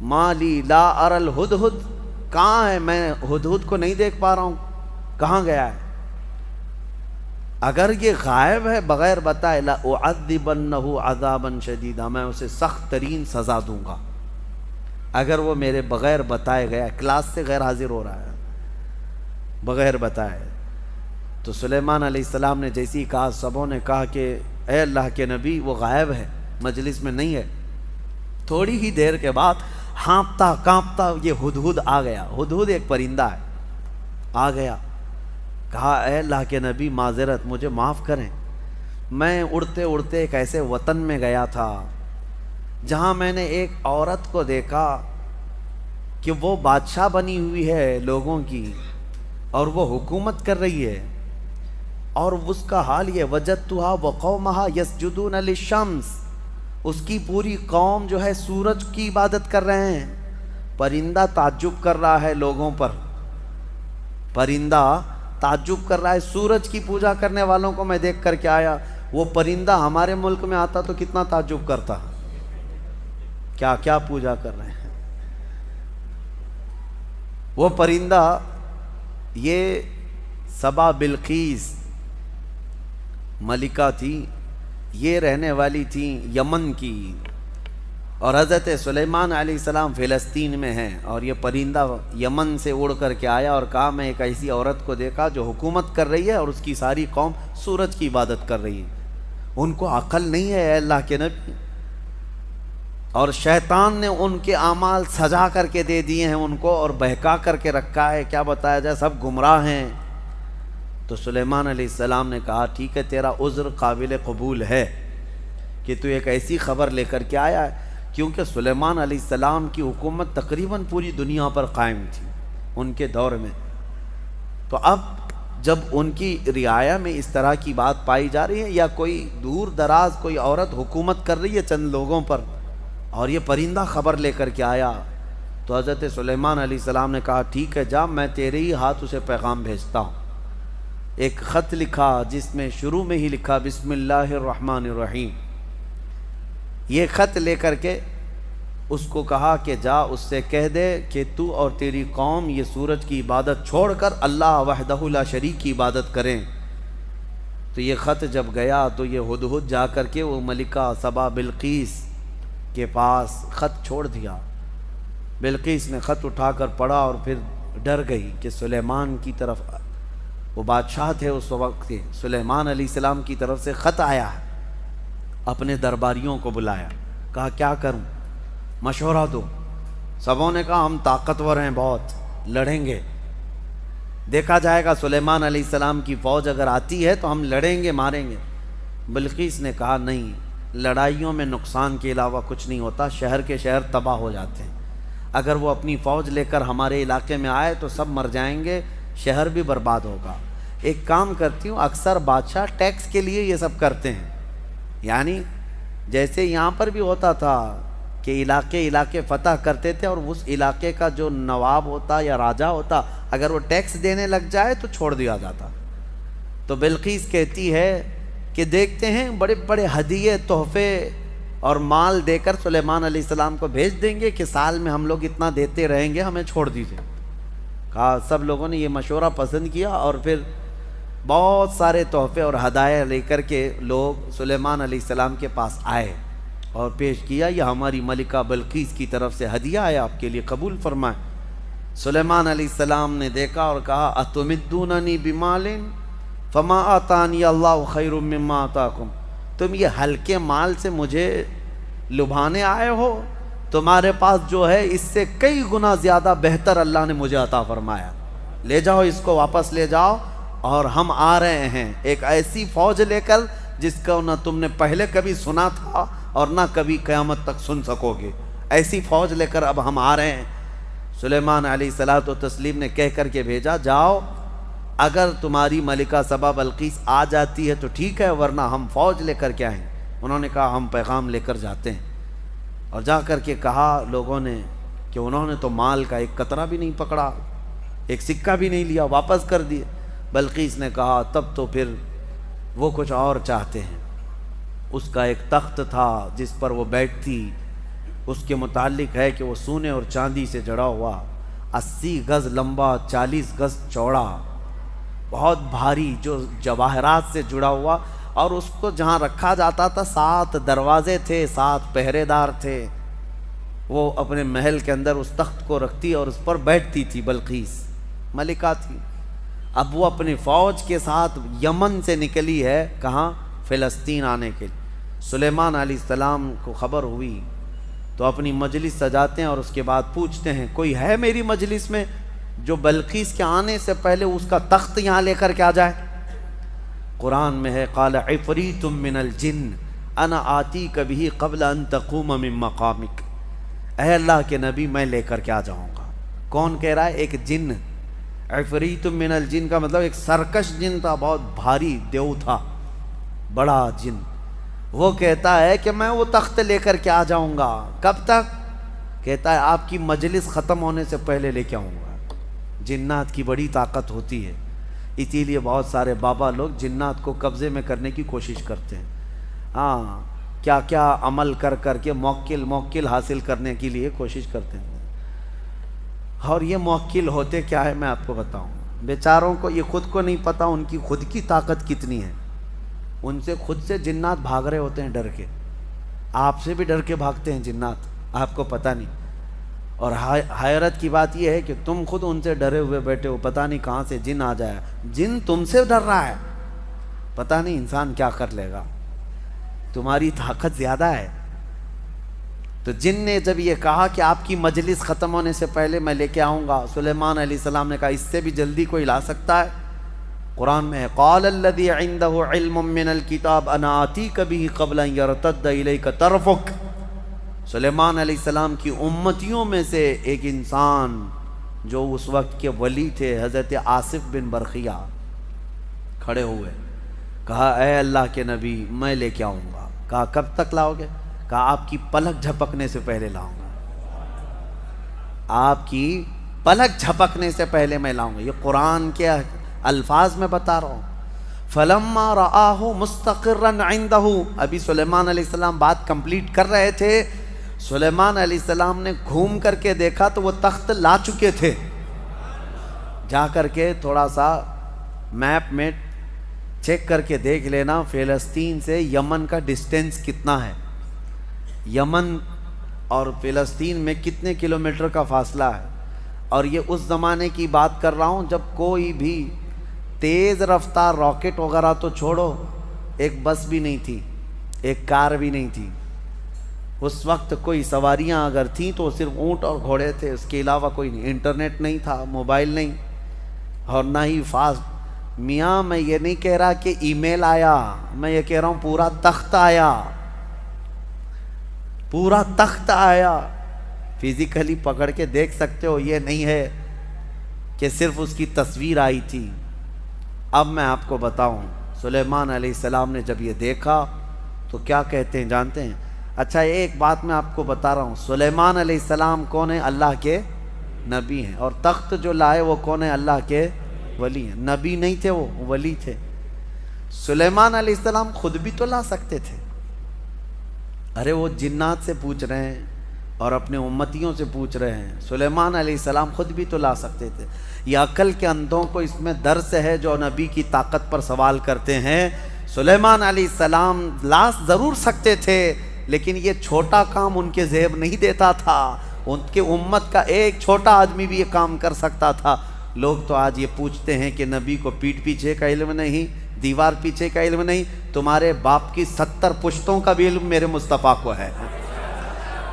مالی لا ار الہدہد، کہاں ہے؟ میں ہدہد کو نہیں دیکھ پا رہا ہوں، کہاں گیا ہے؟ اگر یہ غائب ہے بغیر بتائے، لأعذبنہ عذابا شدیدا، میں اسے سخت ترین سزا دوں گا اگر وہ میرے بغیر بتائے گیا، کلاس سے غیر حاضر ہو رہا ہے بغیر بتائے۔ تو سلیمان علیہ السلام نے جیسی کہا، سبوں نے کہا کہ اے اللہ کے نبی وہ غائب ہے، مجلس میں نہیں ہے۔ تھوڑی ہی دیر کے بعد ہانپتا کانپتا یہ ہدہد آ گیا۔ ہدہد ایک پرندہ ہے، آ گیا، کہا اے اللہ کے نبی معذرت، مجھے معاف کریں، میں اڑتے اڑتے ایک ایسے وطن میں گیا تھا جہاں میں نے ایک عورت کو دیکھا کہ وہ بادشاہ بنی ہوئی ہے لوگوں کی، اور وہ حکومت کر رہی ہے، اور اس کا حال یہ، وجدتھا وقومھا یسجدون للشمس، اس کی پوری قوم جو ہے سورج کی عبادت کر رہے ہیں۔ پرندہ تعجب کر رہا ہے لوگوں پر، پرندہ تعجب کر رہا ہے، سورج کی پوجا کرنے والوں کو میں دیکھ کر کے آیا۔ وہ پرندہ ہمارے ملک میں آتا تو کتنا تعجب کرتا، کیا کیا پوجا کر رہے ہیں۔ وہ پرندہ، یہ سبا بلقیس ملکہ تھی، یہ رہنے والی تھی یمن کی، اور حضرت سلیمان علیہ السلام فلسطین میں ہیں، اور یہ پرندہ یمن سے اڑ کر کے آیا اور کہا میں ایک ایسی عورت کو دیکھا جو حکومت کر رہی ہے اور اس کی ساری قوم سورج کی عبادت کر رہی ہے۔ ان کو عقل نہیں ہے اے اللہ کے نبی، اور شیطان نے ان کے اعمال سجا کر کے دے دیے ہیں ان کو، اور بہکا کر کے رکھا ہے، کیا بتایا جائے، سب گمراہ ہیں۔ تو سلیمان علیہ السلام نے کہا ٹھیک ہے، تیرا عذر قابل قبول ہے کہ تو ایک ایسی خبر لے کر کے آیا ہے، کیونکہ سلیمان علیہ السلام کی حکومت تقریباً پوری دنیا پر قائم تھی ان کے دور میں۔ تو اب جب ان کی رعایا میں اس طرح کی بات پائی جا رہی ہے، یا کوئی دور دراز کوئی عورت حکومت کر رہی ہے چند لوگوں پر، اور یہ پرندہ خبر لے کر کے آیا، تو حضرت سلیمان علیہ السلام نے کہا ٹھیک ہے جا، میں تیرے ہی ہاتھ اسے پیغام بھیجتا ہوں۔ ایک خط لکھا جس میں شروع میں ہی لکھا بسم اللہ الرحمن الرحیم۔ یہ خط لے کر کے اس کو کہا کہ جا اس سے کہہ دے کہ تو اور تیری قوم یہ سورج کی عبادت چھوڑ کر اللہ وحدہ لا شریک کی عبادت کریں۔ تو یہ خط جب گیا تو یہ ہدہد جا کر کے وہ ملکہ سبا بلقیس کے پاس خط چھوڑ دیا۔ بلقیس نے خط اٹھا کر پڑھا اور پھر ڈر گئی کہ سلیمان کی طرف، وہ بادشاہ تھے اس وقت کے، سلیمان علیہ السلام کی طرف سے خط آیا ہے۔ اپنے درباریوں کو بلایا، کہا کیا کروں، مشورہ دو۔ سبوں نے کہا ہم طاقتور ہیں، بہت لڑیں گے، دیکھا جائے گا سلیمان علیہ السلام کی فوج اگر آتی ہے تو ہم لڑیں گے، ماریں گے۔ بلقیس نے کہا نہیں، لڑائیوں میں نقصان کے علاوہ کچھ نہیں ہوتا، شہر کے شہر تباہ ہو جاتے ہیں، اگر وہ اپنی فوج لے کر ہمارے علاقے میں آئے تو سب مر جائیں گے، شہر بھی برباد ہوگا۔ ایک کام کرتی ہوں، اکثر بادشاہ ٹیکس کے لیے یہ سب کرتے ہیں، یعنی جیسے یہاں پر بھی ہوتا تھا کہ علاقے فتح کرتے تھے، اور اس علاقے کا جو نواب ہوتا یا راجہ ہوتا اگر وہ ٹیکس دینے لگ جائے تو چھوڑ دیا جاتا۔ تو بلقیس کہتی ہے کہ دیکھتے ہیں بڑے بڑے ہدیے، تحفے اور مال دے کر سلیمان علیہ السلام کو بھیج دیں گے کہ سال میں ہم لوگ اتنا دیتے رہیں گے، ہمیں چھوڑ دیجیے۔ کہا سب لوگوں نے یہ مشورہ پسند کیا، اور پھر بہت سارے تحفے اور ہدایہ لے کر کے لوگ سلیمان علیہ السلام کے پاس آئے اور پیش کیا، یہ ہماری ملکہ بلقیس کی طرف سے ہدیہ ہے، آپ کے لیے قبول فرمائیں۔ سلیمان علیہ السلام نے دیکھا اور کہا اتمدوننی بمال فما آتانی اللہ خیر مما آتاکم، تم یہ ہلکے مال سے مجھے لبھانے آئے ہو، تمہارے پاس جو ہے اس سے کئی گنا زیادہ بہتر اللہ نے مجھے عطا فرمایا، لے جاؤ اس کو واپس لے جاؤ، اور ہم آ رہے ہیں ایک ایسی فوج لے کر جس کو نہ تم نے پہلے کبھی سنا تھا اور نہ کبھی قیامت تک سن سکو گے، ایسی فوج لے کر اب ہم آ رہے ہیں۔ سلیمان علیہ الصلوۃ والتسلیم نے کہہ کر کے بھیجا، جاؤ اگر تمہاری ملکہ سبا بلقیس آ جاتی ہے تو ٹھیک ہے، ورنہ ہم فوج لے کر کے آئیں۔ انہوں نے کہا ہم پیغام لے کر جاتے ہیں، اور جا کر کے کہا لوگوں نے کہ انہوں نے تو مال کا ایک قطرہ بھی نہیں پکڑا، ایک سکہ بھی نہیں لیا، واپس کر دیے۔ بلقیس نے کہا تب تو پھر وہ کچھ اور چاہتے ہیں۔ اس کا ایک تخت تھا جس پر وہ بیٹھتی، اس کے متعلق ہے کہ وہ سونے اور چاندی سے جڑا ہوا، 80 گز لمبا، 40 گز چوڑا، بہت بھاری، جو جواہرات سے جڑا ہوا، اور اس کو جہاں رکھا جاتا تھا 7 دروازے تھے، 7 پہرے دار تھے۔ وہ اپنے محل کے اندر اس تخت کو رکھتی اور اس پر بیٹھتی تھی، بلقیس ملکہ تھی۔ اب وہ اپنی فوج کے ساتھ یمن سے نکلی ہے، کہاں؟ فلسطین آنے کے لیے۔ سلیمان علیہ السلام کو خبر ہوئی تو اپنی مجلس سجاتے ہیں اور اس کے بعد پوچھتے ہیں کوئی ہے میری مجلس میں جو بلقیس کے آنے سے پہلے اس کا تخت یہاں لے کر کے آ جائے؟ قرآن میں ہے قال عفریت من الجن انا آتیک بہ قبل ان تقوم من مقامک، اے اللہ کے نبی میں لے کر کے آ جاؤں گا۔ کون کہہ رہا ہے؟ ایک جن۔ عفریت من الجن کا مطلب ایک سرکش جن تھا، بہت بھاری دیو تھا، بڑا جن۔ وہ کہتا ہے کہ میں وہ تخت لے کر کے آ جاؤں گا۔ کب تک؟ کہتا ہے آپ کی مجلس ختم ہونے سے پہلے لے کے آؤں گا۔ جنات کی بڑی طاقت ہوتی ہے، اسی لیے بہت سارے بابا لوگ جنات کو قبضے میں کرنے کی کوشش کرتے ہیں۔ ہاں، کیا کیا عمل کر کر کے موکل حاصل کرنے کے لیے کوشش کرتے ہیں، اور یہ موکل ہوتے کیا ہے میں آپ کو بتاؤں۔ بیچاروں کو یہ خود کو نہیں پتا ان کی خود کی طاقت کتنی ہے، ان سے خود سے جنات بھاگ رہے ہوتے ہیں ڈر کے، آپ سے بھی ڈر کے بھاگتے ہیں جنات، آپ کو پتہ نہیں۔ اور حیرت کی بات یہ ہے کہ تم خود ان سے ڈرے ہوئے بیٹھے ہو، پتہ نہیں کہاں سے جن آ جائے، جن تم سے ڈر رہا ہے، پتہ نہیں انسان کیا کر لے گا، تمہاری طاقت زیادہ ہے۔ تو جن نے جب یہ کہا کہ آپ کی مجلس ختم ہونے سے پہلے میں لے کے آؤں گا، سلیمان علیہ السلام نے کہا اس سے بھی جلدی کوئی لا سکتا ہے؟ قرآن میں ہے قال الذی عنده علم من الکتاب انا آتیک بہ قبل ان یرتد الیک طرفک۔ سلیمان علیہ السلام کی امتیوں میں سے ایک انسان جو اس وقت کے ولی تھے، حضرت آصف بن برخیہ، کھڑے ہوئے، کہا اے اللہ کے نبی میں لے کے آؤں گا۔ کہا کب تک لاؤ گے؟ کہا آپ کی پلک جھپکنے سے پہلے لاؤں گا، آپ کی پلک جھپکنے سے پہلے میں لاؤں گا۔ یہ قرآن کے الفاظ میں بتا رہا ہوں۔ فلما رآہ مستقرا عنده، ابھی سلیمان علیہ السلام بات کمپلیٹ کر رہے تھے، سلیمان علیہ السلام نے گھوم کر کے دیکھا تو وہ تخت لا چکے تھے۔ جا کر کے تھوڑا سا میپ میں چیک کر کے دیکھ لینا فلسطین سے یمن کا ڈسٹینس کتنا ہے، یمن اور فلسطین میں کتنے کلومیٹر کا فاصلہ ہے۔ اور یہ اس زمانے کی بات کر رہا ہوں جب کوئی بھی تیز رفتار راکٹ وغیرہ تو چھوڑو، ایک بس بھی نہیں تھی، ایک کار بھی نہیں تھی۔ اس وقت کوئی سواریاں اگر تھیں تو صرف اونٹ اور گھوڑے تھے، اس کے علاوہ کوئی نہیں، انٹرنیٹ نہیں تھا، موبائل نہیں، اور نہ ہی فاسٹ۔ میاں میں یہ نہیں کہہ رہا کہ ای میل آیا، میں یہ کہہ رہا ہوں پورا تخت آیا، پورا تخت آیا، فزیکلی پکڑ کے دیکھ سکتے ہو، یہ نہیں ہے کہ صرف اس کی تصویر آئی تھی۔ اب میں آپ کو بتاؤں سلیمان علیہ السلام نے جب یہ دیکھا تو کیا کہتے ہیں جانتے ہیں؟ اچھا ایک بات میں آپ کو بتا رہا ہوں، سلیمان علیہ السلام کون ہے؟ اللہ کے نبی ہیں، اور تخت جو لائے وہ کون ہے؟ اللہ کے ولی ہیں، نبی نہیں تھے، وہ ولی تھے۔ سلیمان علیہ السلام خود بھی تو لا سکتے تھے، ارے وہ جنات سے پوچھ رہے ہیں اور اپنے امتیوں سے پوچھ رہے ہیں، سلیمان علیہ السلام خود بھی تو لا سکتے تھے۔ یہ عقل کے اندھوں کو اس میں درس ہے جو نبی کی طاقت پر سوال کرتے ہیں۔ سلیمان علیہ السلام لا ضرور سکتے تھے، لیکن یہ چھوٹا کام ان کے ذہن نہیں دیتا تھا، ان کے امت کا ایک چھوٹا آدمی بھی یہ کام کر سکتا تھا۔ لوگ تو آج یہ پوچھتے ہیں کہ نبی کو پیٹھ پیچھے کا علم نہیں، دیوار پیچھے کا علم نہیں، تمہارے باپ کی 70 پشتوں کا بھی علم میرے مصطفیٰ کو ہے۔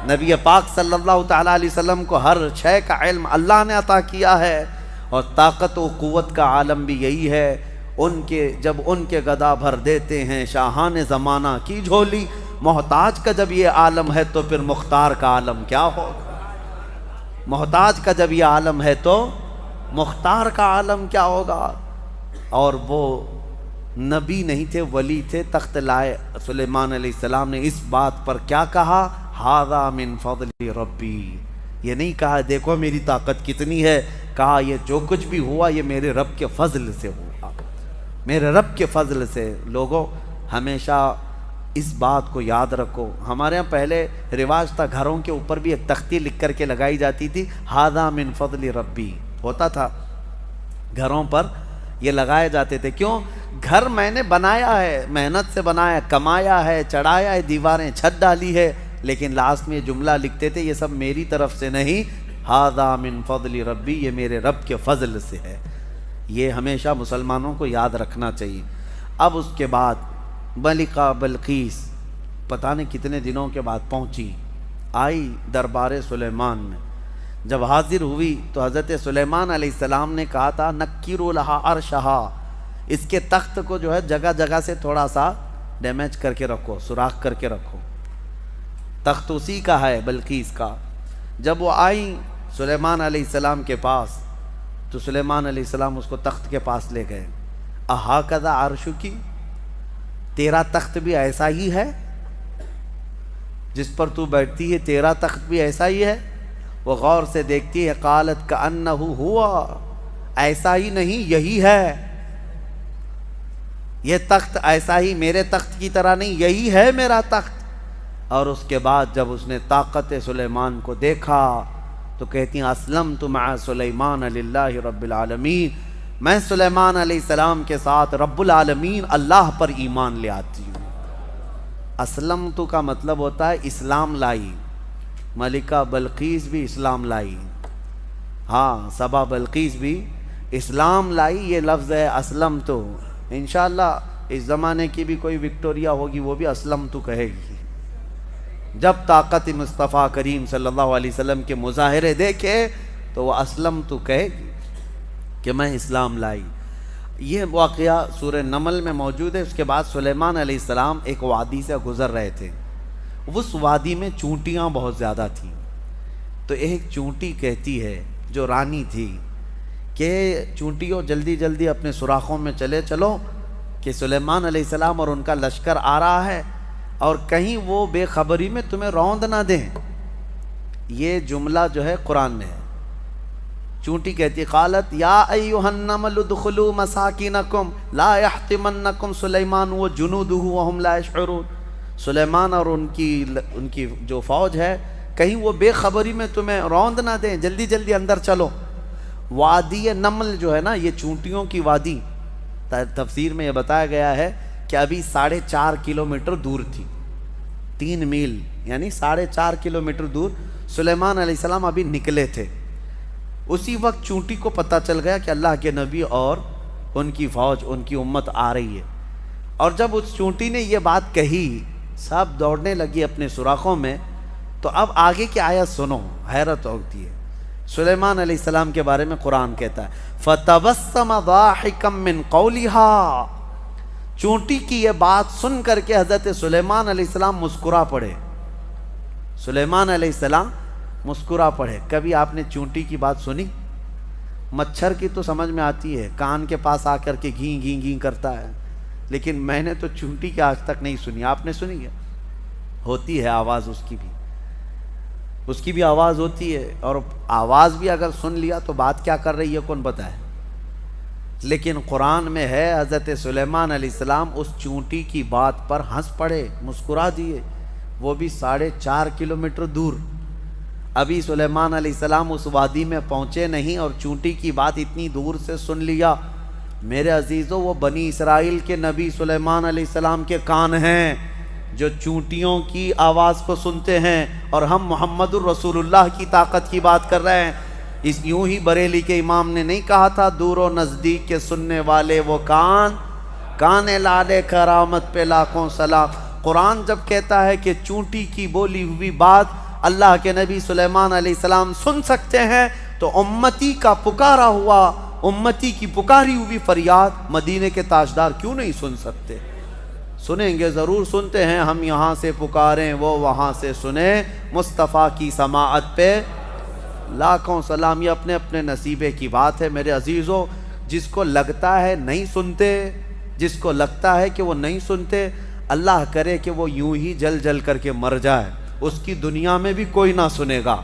نبی پاک صلی اللہ تعالیٰ علیہ وسلم کو ہر شے کا علم اللہ نے عطا کیا ہے، اور طاقت و قوت کا عالم بھی یہی ہے۔ جب ان کے گدا بھر دیتے ہیں شاہان زمانہ کی جھولی، محتاج کا جب یہ عالم ہے تو پھر مختار کا عالم کیا ہوگا؟ محتاج کا جب یہ عالم ہے تو مختار کا عالم کیا ہوگا؟ اور وہ نبی نہیں تھے، ولی تھے، تخت لائے سلیمان علیہ السلام نے اس بات پر کیا کہا؟ ھذا من فضل ربی۔ یہ نہیں کہا دیکھو میری طاقت کتنی ہے، کہا یہ جو کچھ بھی ہوا یہ میرے رب کے فضل سے ہوا، میرے رب کے فضل سے۔ لوگوں ہمیشہ اس بات کو یاد رکھو۔ ہمارے ہاں پہلے رواج تھا، گھروں کے اوپر بھی ایک تختی لکھ کر کے لگائی جاتی تھی، ھذا من فضل ربی ہوتا تھا، گھروں پر یہ لگائے جاتے تھے۔ کیوں؟ گھر میں نے بنایا ہے، محنت سے بنایا، کمایا ہے، چڑھایا ہے، دیواریں چھت ڈالی ہے، لیکن لاسٹ میں یہ جملہ لکھتے تھے یہ سب میری طرف سے نہیں، ھذا من فضل ربی، یہ میرے رب کے فضل سے ہے۔ یہ ہمیشہ مسلمانوں کو یاد رکھنا چاہیے۔ اب اس کے بعد ملکہ بلقیس پتہ نہیں کتنے دنوں کے بعد پہنچی، آئی دربار سلیمان میں۔ جب حاضر ہوئی تو حضرت سلیمان علیہ السلام نے کہا تھا نکّروا لہا عرشہا، اس کے تخت کو جو ہے جگہ جگہ سے تھوڑا سا ڈیمیج کر کے رکھو، سوراخ کر کے رکھو، تخت اسی کا ہے بلقیس کا۔ جب وہ آئیں سلیمان علیہ السلام کے پاس تو سلیمان علیہ السلام اس کو تخت کے پاس لے گئے۔ اہٰذا عرشکی، تیرا تخت بھی ایسا ہی ہے جس پر تو بیٹھتی ہے، تیرا تخت بھی ایسا ہی ہے؟ وہ غور سے دیکھتی ہے، قالت کأنہ ہوا، ایسا ہی نہیں یہی ہے، یہ تخت ایسا ہی میرے تخت کی طرح نہیں، یہی ہے میرا تخت۔ اور اس کے بعد جب اس نے طاقت سلیمان کو دیکھا تو کہتی ہیں اسلمت مع سلیمان للہ رب العالمین، میں سلیمان علیہ السلام کے ساتھ رب العالمین اللہ پر ایمان لے آتی ہوں۔ اسلمت کا مطلب ہوتا ہے اسلام لائی، ملکہ بلقیس بھی اسلام لائی، ہاں سبا بلقیس بھی اسلام لائی، یہ لفظ ہے اسلمت۔ انشاءاللہ اس زمانے کی بھی کوئی وکٹوریا ہوگی وہ بھی اسلمت کہے گی، جب طاقت مصطفیٰ کریم صلی اللہ علیہ وسلم کے مظاہرے دیکھے تو وہ اسلمت کہے گی کہ میں اسلام لائی۔ یہ واقعہ سورہ نمل میں موجود ہے۔ اس کے بعد سلیمان علیہ السلام ایک وادی سے گزر رہے تھے، اس وادی میں چونٹیاں بہت زیادہ تھیں، تو ایک چونٹی کہتی ہے جو رانی تھی کہ چونٹیوں جلدی جلدی اپنے سوراخوں میں چلو کہ سلیمان علیہ السلام اور ان کا لشکر آ رہا ہے، اور کہیں وہ بے خبری میں تمہیں روند نہ دیں۔ یہ جملہ جو ہے قرآن میں ہے۔ چونٹی کہتی قالت یا ایھا النمل ادخلوا مساکنکم لا یحطمنکم سلیمان وجنودہ وہم لا یشعرون، سلیمان اور ان کی جو فوج ہے کہیں وہ بے خبری میں تمہیں روند نہ دیں، جلدی جلدی اندر چلو۔ وادی نمل جو ہے نا، یہ چونٹیوں کی وادی، تفسیر میں یہ بتایا گیا ہے کہ ابھی 4.5 کلومیٹر دور تھی، 3 میل یعنی 4.5 کلومیٹر دور سلیمان علیہ السلام ابھی نکلے تھے۔ اسی وقت چونٹی کو پتہ چل گیا کہ اللہ کے نبی اور ان کی فوج، ان کی امت آ رہی ہے، اور جب اس چونٹی نے یہ بات کہی سب دوڑنے لگی اپنے سوراخوں میں۔ تو اب آگے کی آیت سنو، حیرت ہوتی ہے۔ سلیمان علیہ السلام کے بارے میں قرآن کہتا ہے فَتَبَسَّمَ ضَاحِكًا مِّن قَوْلِهَا، چونٹی کی یہ بات سن کر کے حضرت سلیمان علیہ السلام مسکرا پڑے۔ سلیمان علیہ السلام مسکرا پڑے۔ کبھی آپ نے چونٹی کی بات سنی؟ مچھر کی تو سمجھ میں آتی ہے، کان کے پاس آ کر کے گھیں گھیں گھیں کرتا ہے، لیکن میں نے تو چونٹی کی آج تک نہیں سنی۔ آپ نے سنی ہے؟ ہوتی ہے آواز اس کی بھی آواز ہوتی ہے، اور آواز بھی اگر سن لیا تو بات کیا کر رہی ہے کون بتائے؟ لیکن قرآن میں ہے حضرت سلیمان علیہ السلام اس چونٹی کی بات پر ہنس پڑے، مسکرا دیے، وہ بھی 4.5 کلومیٹر دور۔ ابھی سلیمان علیہ السلام اس وادی میں پہنچے نہیں اور چونٹی کی بات اتنی دور سے سن لیا. میرے عزیزو وہ بنی اسرائیل کے نبی سلیمان علیہ السلام کے کان ہیں جو چونٹیوں کی آواز کو سنتے ہیں، اور ہم محمد الرسول اللہ کی طاقت کی بات کر رہے ہیں. اس یوں ہی بریلی کے امام نے نہیں کہا تھا دور و نزدیک کے سننے والے وہ کان لالے کرامت پہ لاکھوں سلام. قرآن جب کہتا ہے کہ چونٹی کی بولی ہوئی بات اللہ کے نبی سلیمان علیہ السلام سن سکتے ہیں، تو امتی کا پکارا ہوا، امتی کی پکاری ہوئی فریاد مدینے کے تاجدار کیوں نہیں سن سکتے؟ سنیں گے، ضرور سنتے ہیں. ہم یہاں سے پکاریں وہ وہاں سے سنیں، مصطفیٰ کی سماعت پہ لاکھوں سلام. یہ اپنے اپنے نصیبے کی بات ہے میرے عزیزو. جس کو لگتا ہے نہیں سنتے، جس کو لگتا ہے کہ وہ نہیں سنتے، اللہ کرے کہ وہ یوں ہی جل جل کر کے مر جائے، اس کی دنیا میں بھی کوئی نہ سنے گا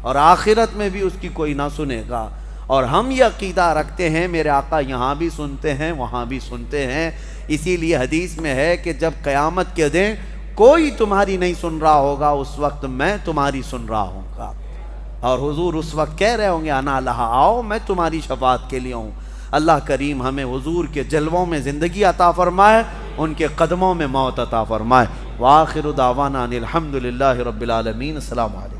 اور آخرت میں بھی اس کی کوئی نہ سنے گا. اور ہم یہ عقیدہ رکھتے ہیں میرے آقا یہاں بھی سنتے ہیں وہاں بھی سنتے ہیں. اسی لیے حدیث میں ہے کہ جب قیامت کے دن کوئی تمہاری نہیں سن رہا ہوگا، اس وقت میں تمہاری سن رہا ہوں گا. اور حضور اس وقت کہہ رہے ہوں گے انا لہا، آؤ میں تمہاری شفاعت کے لیے ہوں. اللہ کریم ہمیں حضور کے جلووں میں زندگی عطا فرمائے، ان کے قدموں میں موت عطا فرمائے. وآخر دعوانا ان الحمد للہ رب العالمین. السلام علیکم.